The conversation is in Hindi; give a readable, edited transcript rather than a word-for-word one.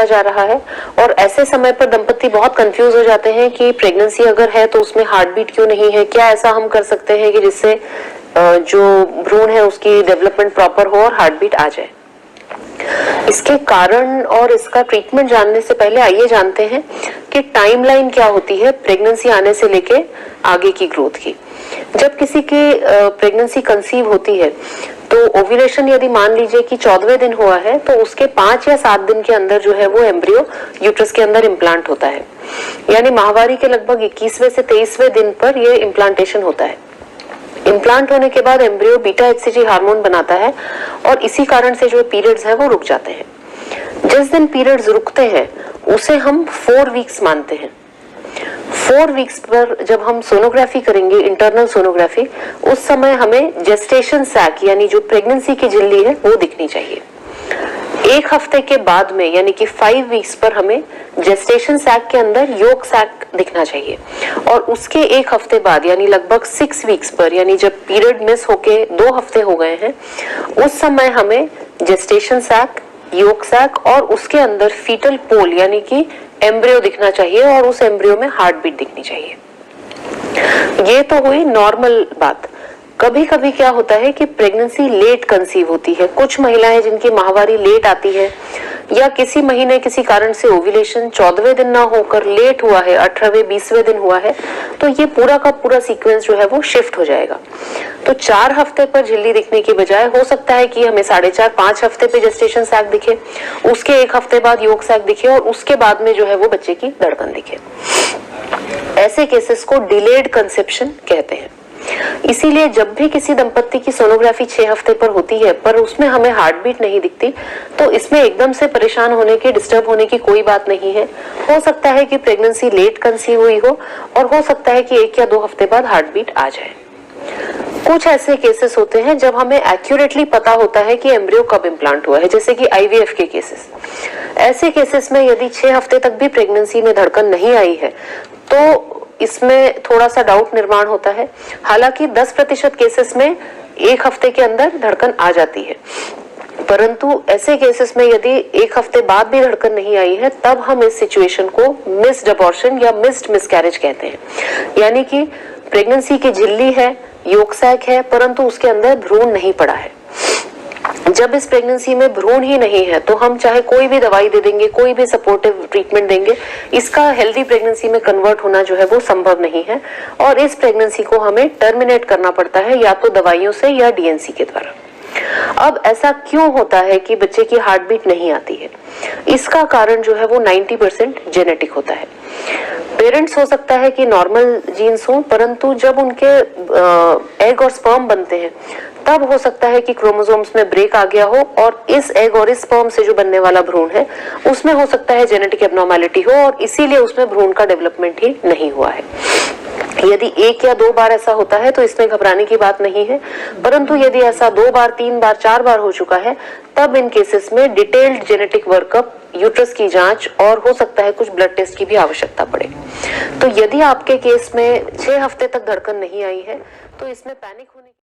जा रहा है और ऐसे समय पर दंपति बहुत कंफ्यूज हो जाते हैं कि प्रेगनेंसी अगर है तो उसमें हार्ट बीट क्यों नहीं है, क्या ऐसा हम कर सकते हैं कि जिससे जो भ्रूण है उसकी डेवलपमेंट प्रॉपर हो और हार्ट बीट आ जाए। इसके कारण और इसका ट्रीटमेंट जानने से पहले आइए जानते हैं कि टाइमलाइन क्या होती है प्रेगनेंसी आने से लेके आगे की ग्रोथ की। जब किसी की प्रेगनेंसी कंसीव होती है तो ओव्यूलेशन यदि मान लीजिए कि 14वें दिन हुआ है तो उसके 5 या 7 दिन के अंदर जो है वो एम्ब्रियो यूट्रस के अंदर इम्प्लांट होता है, यानी माहवारी के लगभग 21वें से 23वें दिन पर यह इम्प्लांटेशन होता है। इम्प्लांट होने के बाद एम्ब्रियो बीटा एचसीजी हार्मोन बनाता है और इसी कारण से जो पीरियड्स है वो रुक जाते हैं। जिस दिन पीरियड्स रुकते हैं उसे हम 4 वीक्स मानते हैं। 4 वीक्स पर जब हम सोनोग्राफी करेंगे, इंटरनल सोनोग्राफी, उस समय हमें जेस्टेशन सैक यानी जो प्रेगनेंसी की झिल्ली है वो दिखनी चाहिए। 1 हफ्ते के बाद में यानी कि 5 वीक्स पर हमें जेस्टेशन सैक के अंदर योक सैक दिखना चाहिए और उसके 1 हफ्ते बाद यानी लगभग 6 वीक्स पर, यानी जब पीरियड मिस होके 2 हफ्ते हो गए हैं, उस समय हमें जेस्टेशन सैक, योक सैक और उसके अंदर फीटल पोल यानी कि एम्ब्रियो दिखना चाहिए और उस एम्ब्रियो में हार्ट बीट दिखनी चाहिए। ये तो हुई नॉर्मल बात। कभी कभी क्या होता है कि प्रेगनेंसी लेट कंसीव होती है। कुछ महिलाएं जिनकी माहवारी लेट आती है या किसी महीने किसी कारण से ओव्यूलेशन 14वें दिन ना होकर लेट हुआ है, 18वें 20वें दिन हुआ है, तो ये पूरा का पूरा सीक्वेंस जो है वो शिफ्ट हो जाएगा। तो 4 हफ्ते पर झिल्ली दिखने की बजाय हो सकता है कि हमें 4.5-5 हफ्ते पे जेस्टेशन सैक दिखे, उसके 1 हफ्ते बाद योक सैक दिखे और उसके बाद में जो है वो बच्चे की धड़कन दिखे। ऐसे केसेस को डिलेड कंसेप्शन कहते हैं। इसीलिए जब भी किसी दंपत्ति की सोनोग्राफी 6 हफ्ते पर होती है पर उसमें हमें हार्ट बीट नहीं दिखती, तो इसमें एकदम से परेशान होने की, डिस्टर्ब होने की कोई बात नहीं है। हो सकता है कि प्रेगनेंसी लेट कंसीव हुई हो और हो सकता है कि 1 या 2 हफ्ते बाद हार्ट बीट आ जाए। कुछ ऐसे केसेस होते हैं जब हमें एक्यूरेटली पता होता है कि एम्ब्रियो कब इम्प्लांट हुआ है, जैसे कि आईवीएफ के केसेस। ऐसे केसेस में यदि 6 हफ्ते तक भी प्रेगनेंसी में धड़कन नहीं आई है तो इसमें थोड़ा सा डाउट निर्माण होता है। हालांकि 10% केसेस में 1 हफ्ते के अंदर धड़कन आ जाती है, परंतु ऐसे केसेस में यदि 1 हफ्ते बाद भी धड़कन नहीं आई है तब हम इस सिचुएशन को मिस्ड अबॉर्शन या मिस्ड मिसकैरेज कहते हैं। यानी कि प्रेगनेंसी की झिल्ली है, योक सैक है, परंतु उसके अंदर भ्रूण नहीं पड़ा है। जब इस प्रेगनेंसी में भ्रूण ही नहीं है तो हम चाहे कोई भी दवाई दे देंगे, कोई भी सपोर्टिव ट्रीटमेंट देंगे, इसका हेल्दी प्रेगनेंसी में कन्वर्ट होना जो है वो संभव नहीं है और इस प्रेगनेंसी को हमें टर्मिनेट करना पड़ता है या तो दवाइयों से या डीएनसी के द्वारा। अब ऐसा क्यों होता है कि बच्चे की हार्ट बीट नहीं आती है? इसका कारण जो है वो 90% जेनेटिक होता है। पेरेंट्स हो सकता है कि नॉर्मल जीन्स हो, परंतु जब उनके एग और स्पर्म बनते हैं तब हो सकता है कि क्रोमोसोम्स में ब्रेक आ गया हो और इस एग और इस स्पर्म से जो बनने वाला भ्रूण है उसमें हो सकता है जेनेटिक एब्नॉर्मेलिटी हो और इसीलिए उसमें भ्रूण का डेवलपमेंट ही नहीं हुआ है। यदि 1 या 2 बार ऐसा होता है तो इसमें घबराने की बात नहीं है, परंतु यदि ऐसा 2 बार, 3 बार, 4 बार हो चुका है तब इन केसेस में डिटेल्ड जेनेटिक वर्कअप, यूट्रस की जांच और हो सकता है कुछ ब्लड टेस्ट की भी आवश्यकता पड़े। तो यदि आपके केस में 6 हफ्ते तक धड़कन नहीं आई है तो इसमें पैनिक होने